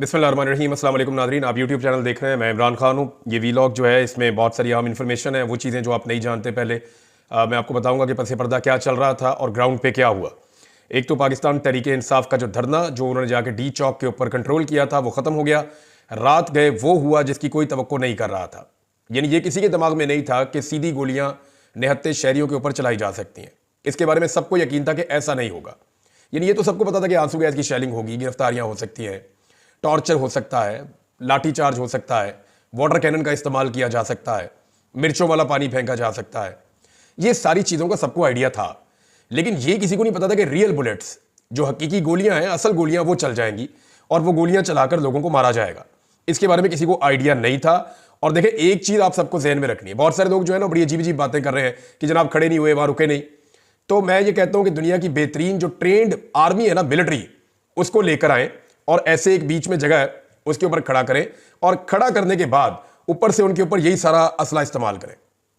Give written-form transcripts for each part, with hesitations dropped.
बिस्मिल्लाहिर्रहमानिर्रहीम। अस्सलाम वालेकुम नाज़रीन, आप यूट्यूब चैनल देख रहे हैं। मैं इमरान खान हूँ। ये वीलॉग जो है इसमें बहुत सारी आम इन्फॉर्मेशन है, वो चीज़ें जो आप नहीं जानते। पहले मैं आपको बताऊंगा कि पसे पर्दा क्या चल रहा था और ग्राउंड पे क्या हुआ। एक तो पाकिस्तान तहरीक इंसाफ का जो धरना जो उन्होंने जाके डी चौक के ऊपर कंट्रोल किया था वो ख़त्म हो गया। रात गए वो हुआ जिसकी कोई तवक्को नहीं कर रहा था। यानी ये किसी के दिमाग में नहीं था कि सीधी गोलियां निहत्ते शहरियों के ऊपर चलाई जा सकती हैं। इसके बारे में सबको यकीन था कि ऐसा नहीं होगा। यानी ये तो सबको पता था कि आंसू गैस की शेलिंग होगी, गिरफ्तारियां हो सकती हैं, टॉर्चर हो सकता है, लाठीचार्ज हो सकता है, वाटर कैनन का इस्तेमाल किया जा सकता है, मिर्चों वाला पानी फेंका जा सकता है। ये सारी चीज़ों का सबको आइडिया था, लेकिन ये किसी को नहीं पता था कि रियल बुलेट्स जो हकीकी गोलियां हैं, असल गोलियां वो चल जाएंगी और वो गोलियां चलाकर लोगों को मारा जाएगा। इसके बारे में किसी को आइडिया नहीं था। और देखिए, एक चीज़ आप सबको जहन में रखनी है। बहुत सारे लोग जो है ना बड़ी अजीब अजीब बातें कर रहे हैं कि जनाब खड़े नहीं हुए, वहां रुके नहीं। तो मैं ये कहता हूं कि दुनिया की बेहतरीन जो ट्रेंड आर्मी है ना, मिलिट्री, उसको लेकर आए और ऐसे एक बीच में जगह है उसके ऊपर खड़ा करें और खड़ा करने के बाद ऊपर से उनके ऊपर यही सारा असला इस्तेमाल करें।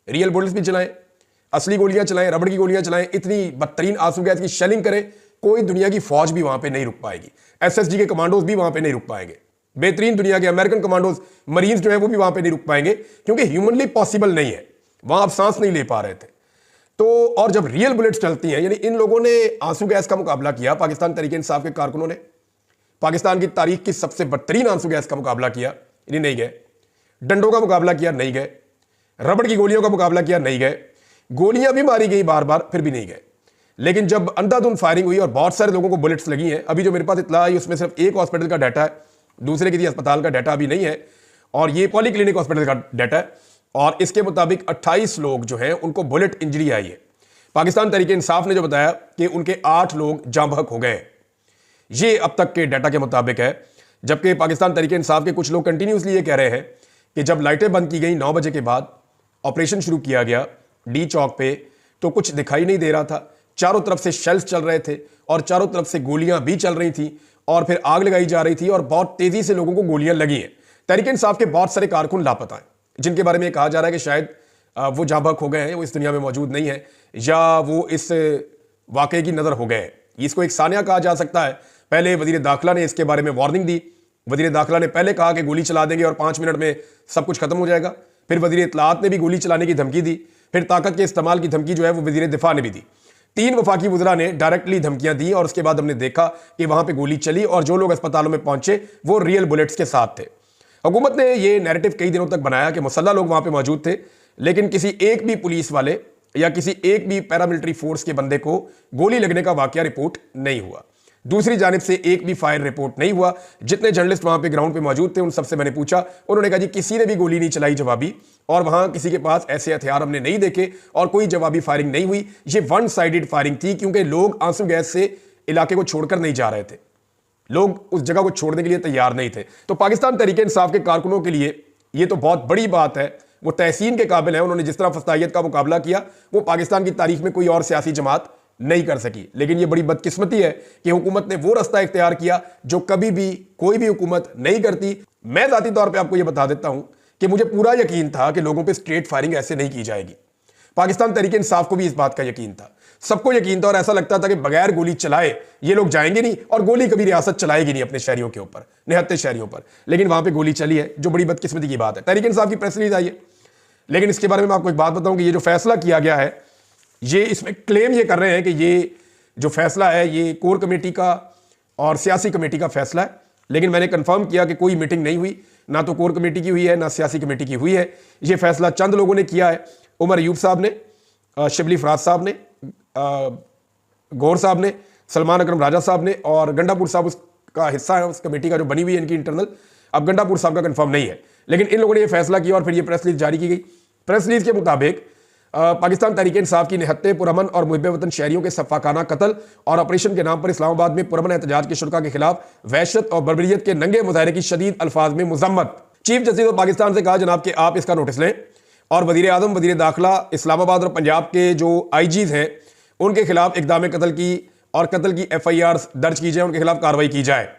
रियल बुलेट्स भी चलाएं, असली गोलियां चलाएं, रबड़ की गोलियां चलाएं, इतनी बदतरीन आंसू गैस की शेलिंग करें, कोई दुनिया की फौज भी वहां पे नहीं रुक पाएगी। एसएसजी के कमांडोज भी वहां पे नहीं रुक पाएंगे। बेहतरीन दुनिया के अमेरिकन कमांडोज, मरीन्स जो है वो भी वहां पे नहीं रुक पाएंगे, क्योंकि ह्यूमनली पॉसिबल नहीं है। वहां आप सांस नहीं ले पा रहे थे। तो और जब रियल बुलेट्स चलती हैं, यानी इन लोगों ने आंसू गैस का मुकाबला किया, पाकिस्तान तहरीक इंसाफ के कारकुनों ने पाकिस्तान की तारीख की सबसे बदतरीन आंसू गैस का मुकाबला किया, यानी नहीं गए। डंडों का मुकाबला किया, नहीं गए। रबड़ की गोलियों का मुकाबला किया, नहीं गए। गोलियां भी मारी गई बार बार, फिर भी नहीं गए। लेकिन जब अंधाधुंध फायरिंग हुई और बहुत सारे लोगों को बुलेट्स लगी हैं, अभी जो मेरे पास इत्तला आई उसमें सिर्फ एक हॉस्पिटल का डाटा है, दूसरे किसी अस्पताल का डाटा अभी नहीं है, और ये पॉलीक्लिनिक हॉस्पिटल का डाटा है। और इसके मुताबिक 28 लोग जो हैं उनको बुलेट इंजरी आई है। पाकिस्तान तहरीक इंसाफ ने जो बताया कि उनके 8 लोग जाँ बहक हो गए। ये अब तक के डाटा के मुताबिक है। जबकि पाकिस्तान तहरीक इंसाफ के कुछ लोग कंटिन्यूसली ये कह रहे हैं कि जब लाइटें बंद की गई 9 बजे के बाद, ऑपरेशन शुरू किया गया डी चौक पे, तो कुछ दिखाई नहीं दे रहा था। चारों तरफ से शेल्स चल रहे थे और चारों तरफ से गोलियां भी चल रही थी और फिर आग लगाई जा रही थी और बहुत तेजी से लोगों को गोलियां लगी हैं। तहरीक इंसाफ के बहुत सारे कारकुन लापता हैं, जिनके बारे में कहा जा रहा है कि शायद वो जाँ बहक हो गए हैं, वो इस दुनिया में मौजूद नहीं है, या वो इस वाकये की नजर हो गए हैं। इसको एक सानिया कहा जा सकता है। पहले वजीर दाखिला ने इसके बारे में वार्निंग दी। वजीर दाखिला ने पहले कहा कि गोली चला देंगे और 5 मिनट में सब कुछ खत्म हो जाएगा। फिर वजीर इत्तलाआत ने भी गोली चलाने की धमकी दी। फिर ताकत के इस्तेमाल की धमकी जो है वो वजीर दिफा ने भी दी। 3 वफाकी वज़रा ने डायरेक्टली धमकियां दी और उसके बाद हमने देखा कि वहां पर गोली चली और जो लोग अस्पतालों में पहुंचे वो रियल बुलेट्स के साथ थे। हुकूमत ने यह नैरेटिव कई दिनों तक बनाया कि मुसल्लह लोग वहां पर मौजूद थे, लेकिन किसी एक भी पुलिस वाले या किसी एक भी पैरामिलिट्री फोर्स के बंदे को गोली लगने का वाकया रिपोर्ट नहीं हुआ। दूसरी जानिब से एक भी फायर रिपोर्ट नहीं हुआ। जितने जर्नलिस्ट वहां पे ग्राउंड पे मौजूद थे उन सबसे मैंने पूछा, उन्होंने कहा जी किसी ने भी गोली नहीं चलाई जवाबी, और वहां किसी के पास ऐसे हथियार हमने नहीं देखे और कोई जवाबी फायरिंग नहीं हुई। ये वन साइडेड फायरिंग थी, क्योंकि लोग आंसू गैस से इलाके को छोड़कर नहीं जा रहे थे, लोग उस जगह को छोड़ने के लिए तैयार नहीं थे। तो पाकिस्तान तहरीक इंसाफ के कारकुनों के लिए यह तो बहुत बड़ी बात है, वो तहसीन के काबिल है। उन्होंने जिस तरह फस्तायत का मुकाबला किया वो पाकिस्तान की तारीख में कोई और सियासी जमात नहीं कर सकी। लेकिन यह बड़ी बदकिस्मती है कि हुकूमत ने वो रास्ता इख्तियार किया जो कभी भी कोई भी हुकूमत नहीं करती। मैं जाती तौर पे आपको यह बता देता हूं कि मुझे पूरा यकीन था कि लोगों पे स्ट्रेट फायरिंग ऐसे नहीं की जाएगी। पाकिस्तान तहरीक इंसाफ को भी इस बात का यकीन था, सबको यकीन था, और ऐसा लगता था कि बगैर गोली चलाए ये लोग जाएंगे नहीं और गोली कभी रियासत चलाएगी नहीं अपने शहरियों के ऊपर, निहत्ते शहरियों पर। लेकिन वहां पर गोली चली है, जो बड़ी बदकिस्मती की बात है। तहरीक इंसाफ की प्रेस रिलीज आई है, लेकिन इसके बारे में मैं आपको एक बात बताऊं कि ये जो फैसला किया गया है, ये इसमें क्लेम ये कर रहे हैं कि ये जो फैसला है ये कोर कमेटी का और सियासी कमेटी का फैसला है। लेकिन मैंने कंफर्म किया कि कोई मीटिंग नहीं हुई, ना तो कोर कमेटी की हुई है ना सियासी कमेटी की हुई है। ये फैसला चंद लोगों ने किया है, उमर अयूब साहब ने, शिबली फराज साहब ने, गौर साहब ने, सलमान अकरम राजा साहब ने, और गंडापुर साहब उसका हिस्सा है, उस कमेटी का जो बनी हुई है इनकी इंटरनल। अब गंडापुर साहब का कंफर्म नहीं है, लेकिन इन लोगों ने यह फैसला किया और फिर यह प्रेस रिलीज जारी की गई। प्रेस रिलीज के मुताबिक पाकिस्तान तहरीक इंसाफ की निहत्ते पुरअमन और मुहिब वतन शहरियों के सफाकाना कत्ल और ऑपरेशन के नाम पर इस्लामाबाद में पुरअमन एहतजाज के शुरा के खिलाफ वहशत और बर्बरियत के नंगे मुजाहरे की शदीद अल्फाज में मुजम्मत। चीफ जस्टिस ऑफ पाकिस्तान से कहा जनाब कि आप इसका नोटिस लें और वजीर आजम, वजीर दाखिला, इस्लामाबाद और पंजाब के जो आईजीज हैं उनके खिलाफ इकदाम कत्ल की और कत्ल की FIR दर्ज की जाए, उनके खिलाफ कार्रवाई की जाए।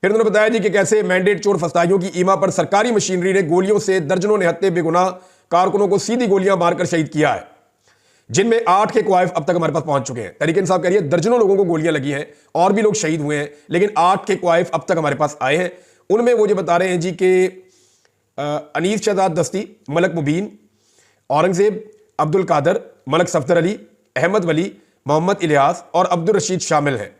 फिर उन्होंने बताया जी कि कैसे मैंडेट चोर फस्ताइयों की ईमा पर सरकारी मशीनरी ने गोलियों से दर्जनों निहत्ते बेगुनाह कारकुनों को सीधी गोलियां मारकर शहीद किया है, जिनमें 8 के क्वाइफ अब तक हमारे पास पहुंच चुके हैं। तहरीक इंसाफ कह रही है दर्जनों लोगों को गोलियां लगी हैं और भी लोग शहीद हुए हैं, लेकिन 8 के क्वाइफ अब तक हमारे पास आए हैं उनमें वो जो बता रहे हैं जी कि अनीस शहजाद दस्ती, मलक मुबीन, औरंगजेब, अब्दुल कादर, मलक सफदर अली, अहमद वली, मोहम्मद इलियास और अब्दुल रशीद शामिल हैं।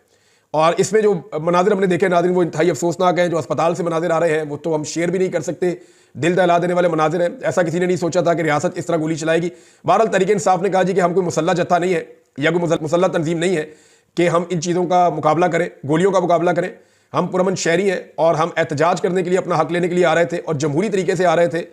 और इसमें जो मनाजिर हमने देखे नाज़रीन वो इंतहाई अफसोसनाक हैं। जो अस्पताल से मनाजिर आ रहे हैं वो तो हम शेयर भी नहीं कर सकते, दिल दहला देने वाले मनाजिर हैं। ऐसा किसी ने नहीं सोचा था कि रियासत इस तरह गोली चलाएगी। बहरहाल तहरीक इंसाफ ने कहा जी कि हम कोई मुसल्ला जत्था नहीं है या कोई मुसल्ला तंजीम नहीं है कि हम इन चीज़ों का मुकाबला करें, गोलियों का मुकाबला करें। हम पुरअमन शहरी हैं और हम एहतजाज करने के लिए, अपना हक लेने के लिए आ रहे थे और जमहूरी तरीके से आ रहे थे।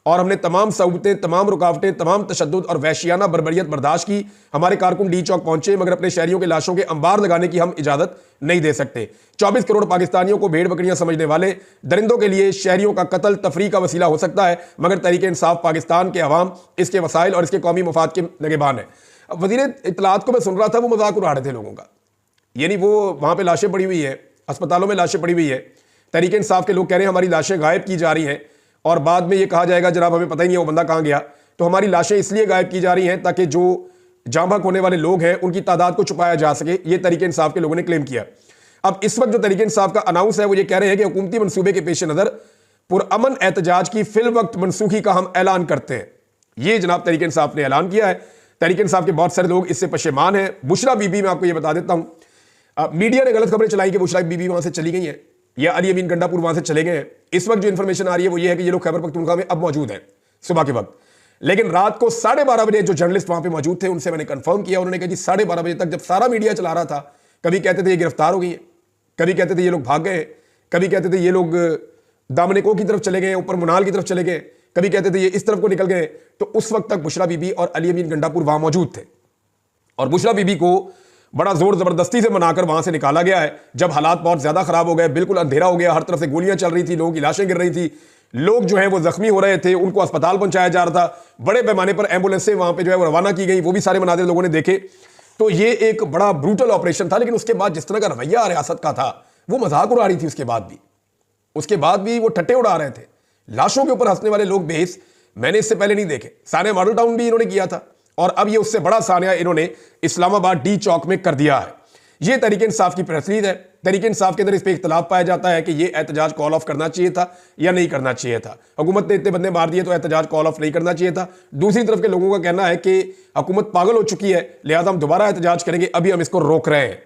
और हमने तमाम सहूलतें, तमाम रुकावटें, तमाम तशद्दुद और वहशियाना बर्बरियत बर्दाश्त की। हमारे कारकुन डी चौक पहुंचे, मगर अपने शहरियों के लाशों के अंबार लगाने की हम इजाजत नहीं दे सकते। 24 करोड़ पाकिस्तानियों को भेड़ बकरियां समझने वाले दरिंदों के लिए शहरियों का कत्ल तफरीक का वसीला हो सकता है, मगर तहरीक इंसाफ पाकिस्तान के अवाम इसके वसाइल और इसके कौमी मफाद के निगहबान है। अब वज़ीर इत्तलात को मैं सुन रहा था, वो मजाक उड़ा रहे थे लोगों का, यानी वो वहां पर लाशें पड़ी हुई है, अस्पतालों में लाशें पड़ी हुई है। तहरीक इंसाफ के लोग कह रहे हैं हमारी लाशें गायब की जा रही हैं और बाद में ये कहा जाएगा जनाब हमें पता ही नहीं है वो बंदा कहां गया। तो हमारी लाशें इसलिए गायब की जा रही हैं ताकि जो जांबहक होने वाले लोग हैं उनकी तादाद को छुपाया जा सके। ये तहरीक इंसाफ के लोगों ने क्लेम किया। अब इस वक्त जो तहरीक इंसाफ का अनाउंस है वो ये कह रहे हैं कि हुकूमती मनसूबे के पेश नजर पुरअमन एहतजाज की फिल वक्त मनसूखी का हम ऐलान करते हैं। ये जनाब तहरीक इंसाफ ने ऐलान किया है। तहरीक इंसाफ के बहुत सारे लोग इससे पशेमान हैं। बुशरा बीबी, मैं आपको ये बता देता हूं, मीडिया ने गलत खबरें चलाई कि बुशरा बीबी वहां से चली गई है या अली अमीन गंडापुर वहां से चले गए हैं। इस वक्त जो इंफॉर्मेशन आ रही है वो ये है कि ये लोग खैबर पख्तूनख्वा में अब मौजूद हैं सुबह के वक्त। लेकिन रात को 12:30 बजे जो जर्नलिस्ट वहां पे मौजूद थे उनसे मैंने कंफर्म किया, उन्होंने कहा जी 12:30 बजे तक जब सारा मीडिया चला रहा था, कभी कहते थे ये गिरफ्तार हो गई है, कभी कहते थे ये लोग भाग गए, कभी कहते थे ये लोग दामनिको की तरफ चले गए, ऊपर मुनाल की तरफ चले गए, कभी कहते थे ये इस तरफ को निकल गए। तो उस वक्त तक बुशरा बीबी और अली अमीन गंडापुर वहां मौजूद थे और बुशरा बीबी को बड़ा जोर जबरदस्ती से मनाकर वहां से निकाला गया है। जब हालात बहुत ज्यादा खराब हो गए, बिल्कुल अंधेरा हो गया, हर तरफ से गोलियां चल रही थी, लोगों की लाशें गिर रही थी, लोग जो है वो जख्मी हो रहे थे, उनको अस्पताल पहुंचाया जा रहा था, बड़े पैमाने पर एम्बुलेंसें वहां पे जो है वो रवाना की गई, वो भी सारे मनाजिर लोगों ने देखे। तो ये एक बड़ा ब्रूटल ऑपरेशन था। लेकिन उसके बाद जिस तरह का रवैया रियासत का था वो मजाक उड़ा रही थी। उसके बाद भी वो ठट्टे उड़ा रहे थे, लाशों के ऊपर हंसने वाले लोग बेहिस मैंने इससे पहले नहीं देखे। सानिया मॉडल टाउन भी इन्होंने किया था और अब ये उससे बड़ा सानिया इन्होंने इस्लामाबाद डी चौक में कर दिया है। ये तहरीक इंसाफ की प्रेस रिलीज है। तहरीक इंसाफ के अंदर इस पर इख्तलाफ पाया जाता है कि ये एहतजाज कॉल ऑफ करना चाहिए था या नहीं करना चाहिए था। हुकूमत ने इतने बंदे मार दिए तो एहतजाज कॉल ऑफ नहीं करना चाहिए था। दूसरी तरफ के लोगों का कहना है कि हुकूमत पागल हो चुकी है, लिहाजा हम दोबारा एहतजाज करेंगे, अभी हम इसको रोक रहे हैं।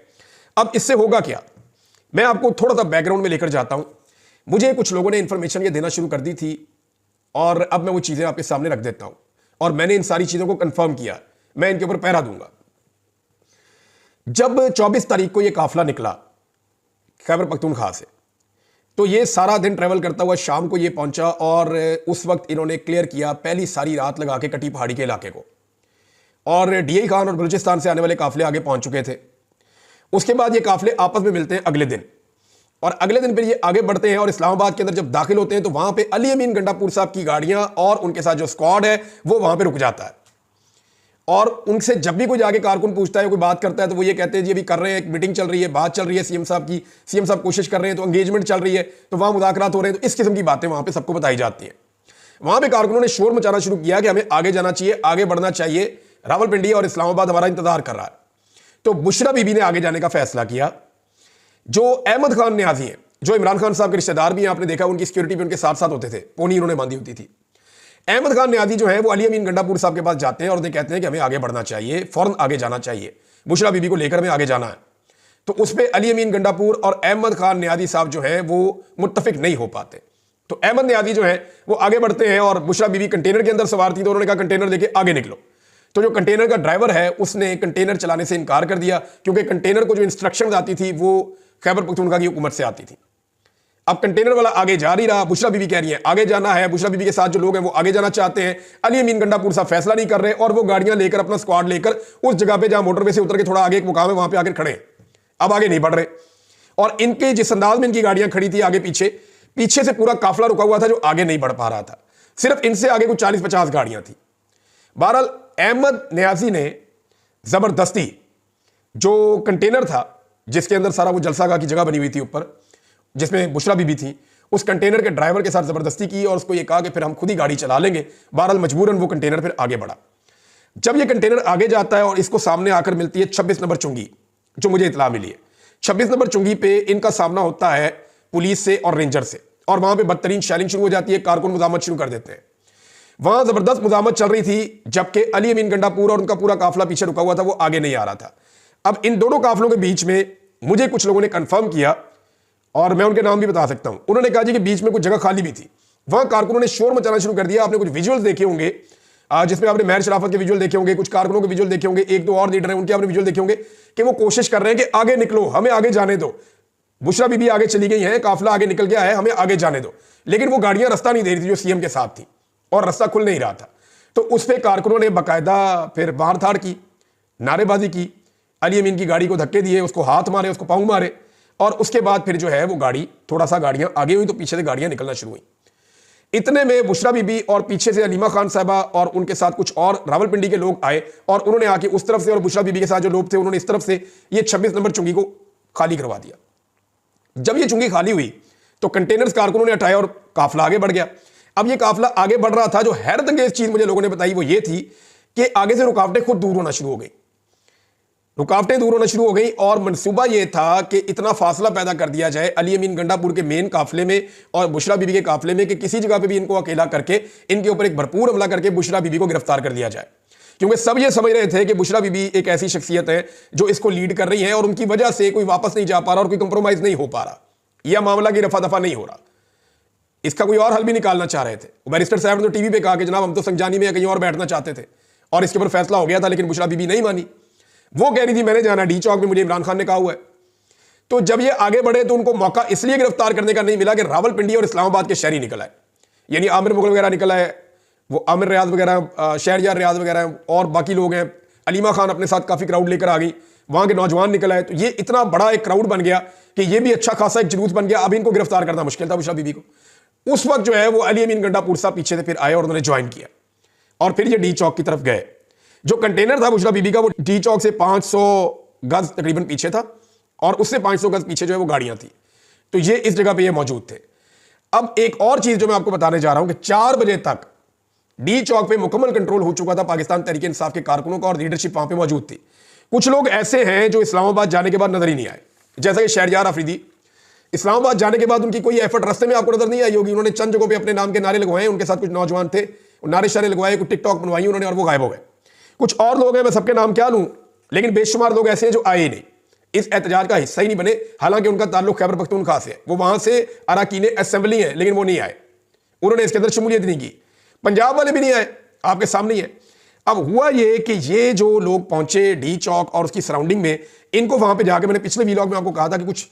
अब इससे होगा क्या, मैं आपको थोड़ा सा बैकग्राउंड में लेकर जाता हूं। मुझे कुछ लोगों ने इंफॉर्मेशन ये देना शुरू कर दी थी और अब मैं वो चीजें आपके सामने रख देता हूं और मैंने इन सारी चीजों को कंफर्म किया, मैं इनके ऊपर पहरा दूंगा। जब 24 तारीख को ये काफिला निकला खैबर पख्तूनख्वा से, तो ये सारा दिन ट्रेवल करता हुआ शाम को ये पहुंचा और उस वक्त इन्होंने क्लियर किया पहली सारी रात लगा के कटी पहाड़ी के इलाके को, और डीआई खान और बलूचिस्तान से आने वाले काफिले आगे पहुंच चुके थे। उसके बाद ये काफिले आपस में मिलते हैं अगले दिन और अगले दिन फिर ये आगे बढ़ते हैं और इस्लामाबाद के अंदर जब दाखिल होते हैं तो वहां पे अली अमीन गंडापुर साहब की गाड़ियां और उनके साथ जो स्क्वाड है वो वहां पे रुक जाता है। और उनसे जब भी कोई जाके कारकुन पूछता है, कोई बात करता है, तो वो ये कहते हैं जी अभी कर रहे हैं, एक मीटिंग चल रही है, बात चल रही है सीएम साहब की, सीएम साहब कोशिश कर रहे हैं, तो एंगेजमेंट चल रही है, तो वहां मुज़ाकरात हो रहे हैं। तो इस किस्म की बातें वहां पे सबको बताई जाती हैं। वहां पे कारकुनों ने शोर मचाना शुरू किया कि हमें आगे जाना चाहिए, आगे बढ़ना चाहिए, रावलपिंडी और इस्लामाबाद हमारा इंतजार कर रहा है। तो बुशरा बीबी ने आगे जाने का फैसला किया। जो अहमद खान न्याजी हैं, जो इमरान खान साहब के रिश्तेदार भी हैं, आपने देखा उनकी सिक्योरिटी भी उनके साथ साथ होते थे, पोनी उन्होंने बांधी होती थी। अहमद खान न्याजी जो है वो अली अमीन गंडापुर साहब के पास जाते हैं और उन्हें कहते हैं कि हमें आगे बढ़ना चाहिए, फौरन आगे जाना चाहिए, बुशरा बीबी को लेकर हमें आगे जाना है। तो उस पर अली अमीन गंडापुर और अहमद खान न्याजी साहब जो है वो मुत्तफिक नहीं हो पाते। तो अहमद न्याजी जो है वो आगे बढ़ते हैं और बुशरा बीबी कंटेनर के अंदर सवार थी, तो उन्होंने कहा कंटेनर लेके आगे निकलो। तो जो कंटेनर का ड्राइवर है उसने कंटेनर चलाने से इनकार कर दिया, क्योंकि कंटेनर को जो इंस्ट्रक्शन आती थी वो खैबर पख्तूनख्वा की हुकूमत से आती थी। अब कंटेनर वाला आगे जा नहीं रहा, बुशरा बीबी कह रही है आगे जाना है, बुशरा बीबी के साथ जो लोग हैं वो आगे जाना चाहते हैं। अली अमीन गंडापुर साहब फैसला नहीं कर रहे और वो गाड़ियां लेकर, अपना स्क्वाड लेकर उस जगह पे जहां मोटरवे से उतर के थोड़ा आगे एक मुकाम है वहां पे आकर खड़े, अब आगे नहीं बढ़ रहे। और इनके जिस अंदाज में इनकी गाड़ियां खड़ी थी आगे पीछे, पीछे से पूरा काफिला रुका हुआ था जो आगे नहीं बढ़ पा रहा था, सिर्फ इनसे आगे कुछ 40-50 गाड़ियां थी। बहरहाल अहमद न्याजी ने जबरदस्ती जो कंटेनर था जिसके अंदर सारा वो जलसागाह की जगह बनी हुई थी ऊपर, जिसमें बुशरा बीबी थी, उस कंटेनर के ड्राइवर के साथ जबरदस्ती की और उसको ये कहा कि फिर हम खुद ही गाड़ी चला लेंगे। बहरहाल मजबूरन वो कंटेनर फिर आगे बढ़ा। जब ये कंटेनर आगे जाता है और इसको सामने आकर मिलती है 26 नंबर चुंगी, जो मुझे इतला मिली है, 26 नंबर चुंगी पे इनका सामना होता है पुलिस से और रेंजर से। और वहां पे बदतरीन शेलिंग शुरू हो जाती है, कारकुन मुजामत शुरू कर देते हैं। वहां जबरदस्त मुजामत चल रही थी, जबकि अली अमीन गंडापुर और उनका पूरा काफिला पीछे रुका हुआ था, वो आगे नहीं आ रहा था। अब इन दोनों काफिलों के बीच में मुझे कुछ लोगों ने कंफर्म किया, और मैं उनके नाम भी बता सकता हूं। उन्होंने कहा जी कि बीच में कुछ जगह खाली भी थी, वहां कारकुनों ने शोर मचाना शुरू कर दिया। आपने कुछ विजुअल्स देखे होंगे, जिसमें आपने महर शराफत के विजुअल देखे होंगे, कुछ कारकुनों के विजुअल देखे होंगे, एक दो और लीडर हैं उनके आपने विजुअल देखे होंगे कि वो कोशिश कर रहे हैं कि आगे निकलो, हमें आगे जाने दो। बुशरा बीबी आगे चली गई है, काफिला आगे निकल गया है, हमें आगे जाने दो। लेकिन वो गाड़ियां रास्ता नहीं दे रही थी जो सीएम के साथ थी, और रास्ता खुल नहीं रहा था। तो उस पर कारकुनों ने बाकायदा फिर मार धाड़ की, नारेबाजी की, अली अमीन की गाड़ी को धक्के दिए, उसको हाथ मारे, उसको पाँव मारे, और उसके बाद फिर जो है वो गाड़ी थोड़ा सा गाड़ियां आगे हुई तो पीछे से गाड़ियां निकलना शुरू हुई। इतने में बुशरा बीबी और पीछे से अलीमा खान साहबा और उनके साथ कुछ और रावलपिंडी के लोग आए, और उन्होंने आके उस तरफ से और बुशरा बीबी के साथ जो लोग थे उन्होंने इस तरफ से ये 26 नंबर चुंगी को खाली करवा दिया। जब ये चुंगी खाली हुई तो कंटेनर्स कारकुनों ने हटाए और काफिला आगे बढ़ गया। अब ये काफिला आगे बढ़ रहा था, जो हैरतअंगेज चीज मुझे लोगों ने बताई वो ये थी कि आगे से रुकावटें खुद दूर होना शुरू हो गई, रुकावटें दूर होना शुरू हो गई। और मंसूबा यह था कि इतना फासला पैदा कर दिया जाए अली अमीन गंडापुर के मेन काफिले में और बुशरा बीबी के काफिले में कि किसी जगह पे भी इनको अकेला करके इनके ऊपर एक भरपूर हमला करके बुशरा बीबी को गिरफ्तार कर लिया जाए। क्योंकि सब ये समझ रहे थे कि बुशरा बीबी एक ऐसी शख्सियत है जो इसको लीड कर रही है, और उनकी वजह से कोई वापस नहीं जा पा रहा और कोई कंप्रोमाइज नहीं हो पा रहा, यह मामला की रफा दफा नहीं हो रहा। इसका कोई और हल भी निकालना चाह रहे थे। बैरिस्टर साहब ने तो टीवी पे कहा कि जनाब हम तो संजानी में कहीं और बैठना चाहते थे, और इसके ऊपर फैसला हो गया था, लेकिन बुशरा बीबी नहीं मानी। वो कह रही थी मैंने जाना डी चौक में, मुझे इमरान खान ने कहा हुआ है। तो जब ये आगे बढ़े तो उनको मौका इसलिए गिरफ्तार करने का नहीं मिला कि रावलपिंडी और इस्लामाबाद के शहरी निकल आए, यानी आमिर मुगल वगैरह निकल आए, वो आमिर रियाज वगैरह, शहरयार रियाज वगैरह, और बाकी लोग हैं, अलीमा खान अपने साथ काफी क्राउड लेकर आ गई, वहां के नौजवान निकल आए। तो ये इतना बड़ा एक क्राउड बन गया कि ये भी अच्छा खासा एक जुलूस बन गया। अब इनको गिरफ्तार करना मुश्किल था बुशरा बीबी को। उस वक्त जो है वो अली अमीन गंडापुर साहब पीछे से फिर आए और उन्होंने ज्वाइन किया, और फिर ये डी चौक की तरफ गए। जो कंटेनर था बुशरा बीबी का वो डी चौक से 500 गज तकरीबन पीछे था, और उससे 500 गज पीछे जो है वो गाड़ियां थी। तो ये इस जगह पे ये मौजूद थे। अब एक और चीज जो मैं आपको बताने जा रहा हूं कि 4 बजे तक डी चौक पे मुकम्मल कंट्रोल हो चुका था पाकिस्तान तहरीक इंसाफ के कारकुनों का, और लीडरशिप वहां पे मौजूद थी। कुछ लोग ऐसे हैं जो इस्लामाबाद जाने के बाद नजर ही नहीं आए, जैसा कि शहरयार अफरीदी। इस्लामाबाद जाने के बाद उनकी कोई एफर्ट रास्ते में आपको नजर नहीं आई होगी। उन्होंने चंद जगहों पे अपने नाम के नारे लगवाए, उनके साथ कुछ नौजवान थे, नारे शारे लगवाए, कुछ टिकटॉक बनवाई उन्होंने, और वो गायब हो गए। कुछ और लोग हैं, मैं सबके नाम क्या लूं, लेकिन बेशुमार लोग ऐसे हैं जो आए ही नहीं, इस एहतजाज का हिस्सा ही नहीं बने। हालांकि उनका ताल्लुक खैबर पख्तूनख्वा से है, वो वहां से अराकीन असेंबली है, लेकिन वो नहीं आए, उन्होंने इसके अंदर शमूलियत नहीं की। पंजाब वाले भी नहीं आए, आपके सामने ही है। अब हुआ ये कि ये जो लोग पहुंचे डी चौक और उसकी सराउंडिंग में, इनको वहां पे जाके, मैंने पिछले वीलॉग में आपको कहा था कि कुछ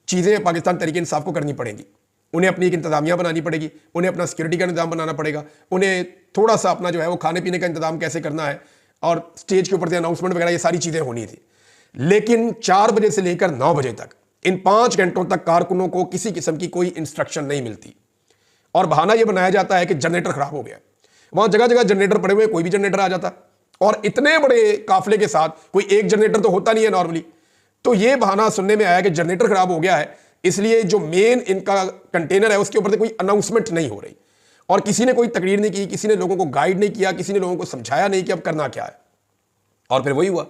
चीजें पाकिस्तान तहरीक इंसाफ को करनी पड़ेगी। उन्हें अपनी एक इंतजामिया बनानी पड़ेगी, उन्हें अपना सिक्योरिटी का इंतजाम बनाना पड़ेगा, उन्हें थोड़ा सा अपना जो है वो खाने पीने का इंतजाम कैसे करना है, और स्टेज के ऊपर से अनाउंसमेंट वगैरह, ये सारी चीजें होनी थी। लेकिन 4 बजे से लेकर 9 बजे तक, इन 5 घंटों तक कारकुनों को किसी किस्म की कोई इंस्ट्रक्शन नहीं मिलती, और बहाना यह बनाया जाता है कि जनरेटर खराब हो गया। वहां जगह जगह जनरेटर पड़े हुए, कोई भी जनरेटर आ जाता, और इतने बड़े काफिले के साथ कोई एक जनरेटर तो होता नहीं है नॉर्मली। तो यह बहाना सुनने में आया कि जनरेटर खराब हो गया है, इसलिए जो मेन इनका कंटेनर है उसके ऊपर से कोई अनाउंसमेंट नहीं हो रही, और किसी ने कोई तकरीर नहीं की, किसी ने लोगों को गाइड नहीं किया, किसी ने लोगों को समझाया नहीं कि अब करना क्या है। और फिर वही हुआ,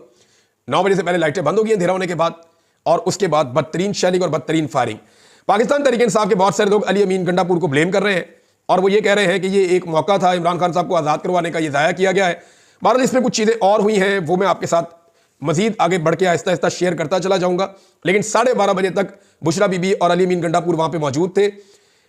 9 बजे से पहले लाइटें बंद हो गई अंधेरा होने के बाद, और उसके बाद बदतरीन शेलिंग और बदतरीन फायरिंग। पाकिस्तान तहरीक इंसाफ के बहुत सारे लोग अली अमीन गंडापुर को ब्लेम कर रहे हैं, और वो ये कह रहे हैं कि ये एक मौका था इमरान खान साहब को आज़ाद करवाने का, ये ज़ाया किया गया है। बहरहाल इसमें कुछ चीज़ें और हुई हैं, वो मैं आपके साथ मजीद आगे बढ़ के आहिस्ता आहिस्ता शेयर करता चला जाऊंगा। लेकिन 12:30 बजे तक बुशरा बीबी और अली अमीन गंडापुर वहां पे मौजूद थे,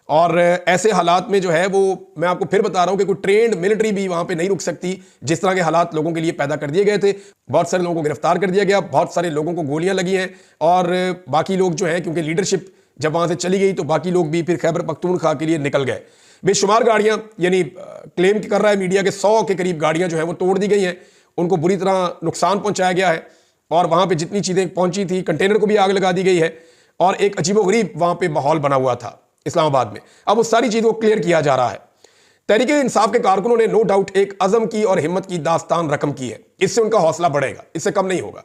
और ऐसे हालात में जो है वो मैं आपको फिर बता रहा हूं कि कोई ट्रेंड मिलिट्री भी वहां पे नहीं रुक सकती, जिस तरह के हालात लोगों के लिए पैदा कर दिए गए थे। बहुत सारे लोगों को गिरफ्तार कर दिया गया, बहुत सारे लोगों को गोलियां लगी हैं, और बाकी लोग जो है, क्योंकि लीडरशिप जब वहां से चली गई तो बाकी लोग भी फिर खैबर पख्तूनख्वा के लिए निकल गए। बेशुमार गाड़ियां, यानी क्लेम कर रहा है मीडिया के 100 के करीब गाड़ियां जो है वो तोड़ दी गई हैं, उनको बुरी तरह नुकसान पहुंचाया गया है, और वहां पे जितनी चीजें पहुंची थी, कंटेनर को भी आग लगा दी गई है, और एक अजीबोगरीब वहां पे माहौल बना हुआ था इस्लामाबाद में। अब उस सारी चीज़ों को क्लियर किया जा रहा है। तहरीक इंसाफ के कारकुनों ने नो डाउट एक अज़म की और हिम्मत की दास्तान रकम की है, इससे उनका हौसला बढ़ेगा, इससे कम नहीं होगा,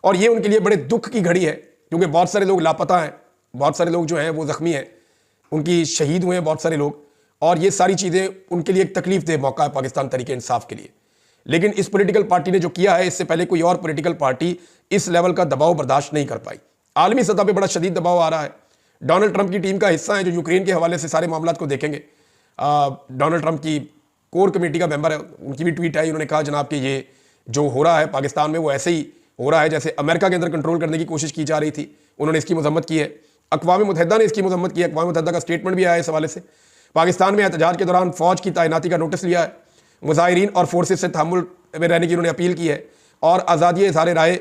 और ये उनके लिए बड़े दुख की घड़ी है, क्योंकि बहुत सारे लोग लापता हैं, बहुत सारे लोग जो हैं वो जख्मी हैं, उनकी शहीद हुए हैं बहुत सारे लोग, और ये सारी चीज़ें उनके लिए एक तकलीफ दे मौका है पाकिस्तान तहरीक इंसाफ के लिए। लेकिन इस पॉलिटिकल पार्टी ने जो किया है, इससे पहले कोई और पॉलिटिकल पार्टी इस लेवल का दबाव बर्दाश्त नहीं कर पाई। आलमी सतह पे बड़ा शदीद दबाव आ रहा है, डोनाल्ड ट्रंप की टीम का हिस्सा हैं, जो यूक्रेन के हवाले से सारे मामलात को देखेंगे। डोनाल्ड ट्रंप की कोर कमेटी का मेंबर है, उनकी भी ट्वीट आई, उन्होंने कहा जनाब कि ये जो हो रहा है पाकिस्तान में वो ऐसे ही हो रहा है जैसे अमेरिका के अंदर कंट्रोल करने की कोशिश की जा रही थी। उन्होंने इसकी मजम्मत की है, अक़वाम मुत्तहिदा ने इसकी मजम्मत की है, अक़वाम मुत्तहिदा का स्टेटमेंट भी आया है इस हवाले से। पाकिस्तान में एहतजाज के दौरान फौज की तैनाती का नोटिस लिया है, मुजाहिरीन और फोर्सेस से तहम्मुल में रहने की उन्होंने अपील की है और आज़ादी इज़हार राय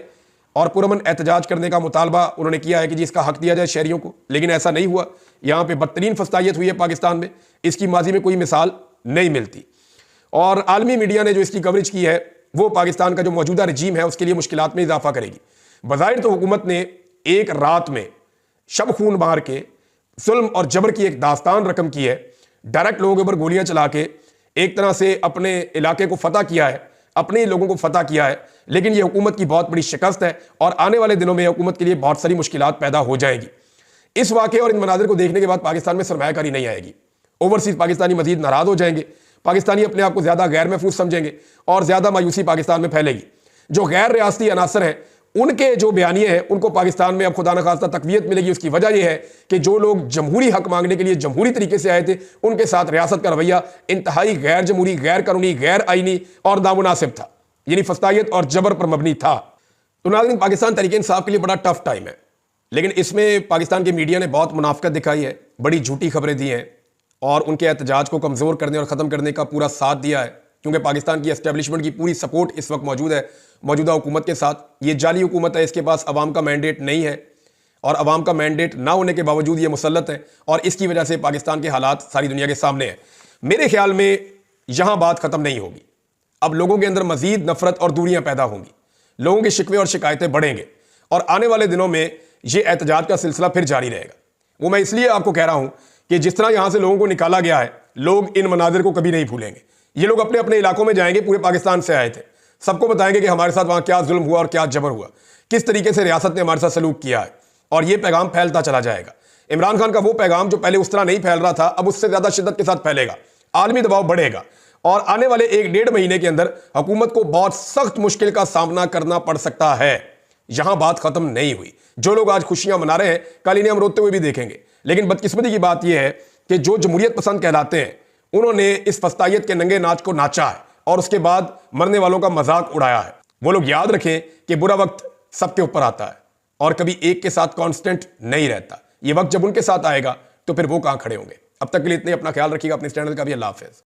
और पुरअमन एहतजाज करने का मुतालबा उन्होंने किया है कि जी इसका हक दिया जाए शहरियों को, लेकिन ऐसा नहीं हुआ। यहाँ पे बदतरीन फस्तायत हुई है पाकिस्तान में, इसकी माजी में कोई मिसाल नहीं मिलती। और आलमी मीडिया ने जो इसकी कवरेज की है वो पाकिस्तान का जो मौजूदा रजीम है उसके लिए मुश्किलात में इजाफा करेगी। बज़ाहिर तो हुकूमत ने एक रात में शब खून मार के जुल्म और जबर की एक दास्तान रकम की है, डायरेक्ट लोगों के ऊपर गोलियां चला के एक तरह से अपने इलाके को फतह किया है, अपने ही लोगों को फतह किया है। लेकिन यह हुकूमत की बहुत बड़ी शिकस्त है और आने वाले दिनों में हुकूमत के लिए बहुत सारी मुश्किलात पैदा हो जाएगी। इस वाक़े और इन मनाजिर को देखने के बाद पाकिस्तान में सरमायाकारी नहीं आएगी, ओवरसीज पाकिस्तानी मजीद नाराज हो जाएंगे, पाकिस्तानी अपने आप को ज्यादा गैर महफूज समझेंगे और ज्यादा मायूसी पाकिस्तान में फैलेगी। जो गैर रियासती अनासर हैं उनके जो बयानिए हैं उनको पाकिस्तान में अब खुदा न खास्ता तकवीयत मिलेगी। उसकी वजह यह है कि जो लोग जमहूरी हक मांगने के लिए जमहूरी तरीके से आए थे उनके साथ रियासत का रवैया इंतहाई गैर जमहूरी, गैर कानूनी, गैर आईनी और नामुनासिब था, यानी फस्तायत और जबर पर मबनी था। तो नाज़रीन, पाकिस्तान तहरीक इंसाफ के लिए बड़ा टफ टाइम है, लेकिन इसमें पाकिस्तान के मीडिया ने बहुत मुनाफिकत दिखाई है, बड़ी झूठी खबरें दी हैं और उनके एहतजाज को कमज़ोर करने और ख़त्म करने का पूरा साथ दिया है, क्योंकि पाकिस्तान की एस्टेब्लिशमेंट की पूरी सपोर्ट इस वक्त मौजूद है मौजूदा हुकूमत के साथ। ये जाली हुकूमत है, इसके पास अवाम का मैंडेट नहीं है और अवाम का मैंडेट ना होने के बावजूद ये मुसल्लत है और इसकी वजह से पाकिस्तान के हालात सारी दुनिया के सामने हैं। मेरे ख्याल में यहाँ बात ख़त्म नहीं होगी, अब लोगों के अंदर मजीद नफरत और दूरियाँ पैदा होंगी, लोगों के शिकवे और शिकायतें बढ़ेंगे और आने वाले दिनों में ये एहतजाज का सिलसिला फिर जारी रहेगा। वो मैं इसलिए आपको कह रहा हूँ कि जिस तरह यहाँ से लोगों को निकाला गया है, लोग इन मनाजिर को कभी नहीं भूलेंगे। ये लोग अपने अपने इलाकों में जाएंगे, पूरे पाकिस्तान से आए थे, सबको बताएंगे कि हमारे साथ वहाँ क्या जुल्म हुआ और क्या जबर हुआ, किस तरीके से रियासत ने हमारे साथ सलूक किया है, और ये पैगाम फैलता चला जाएगा। इमरान खान का वो पैगाम जो पहले उस तरह नहीं फैल रहा था, अब उससे ज़्यादा शिद्दत के साथ फैलेगा, आलमी दबाव बढ़ेगा और आने वाले 1-1.5 महीने के अंदर हुकूमत को बहुत सख्त मुश्किल का सामना करना पड़ सकता है। यहां बात खत्म नहीं हुई। जो लोग आज खुशियां मना रहे हैं, कल इन्हें हम रोते हुए भी देखेंगे। लेकिन बदकिस्मती की बात यह है कि जो जमहूरियत पसंद कहलाते हैं उन्होंने इस फस्तायत के नंगे नाच को नाचा है और उसके बाद मरने वालों का मजाक उड़ाया है। वो लोग याद रखें कि बुरा वक्त सबके ऊपर आता है और कभी एक के साथ कांस्टेंट नहीं रहता। ये वक्त जब उनके साथ आएगा तो फिर वो कहां खड़े होंगे। अब तक के लिए इतने, अपना ख्याल रखिएगा, अपने चैनल का भी। अल्लाह हाफिज़।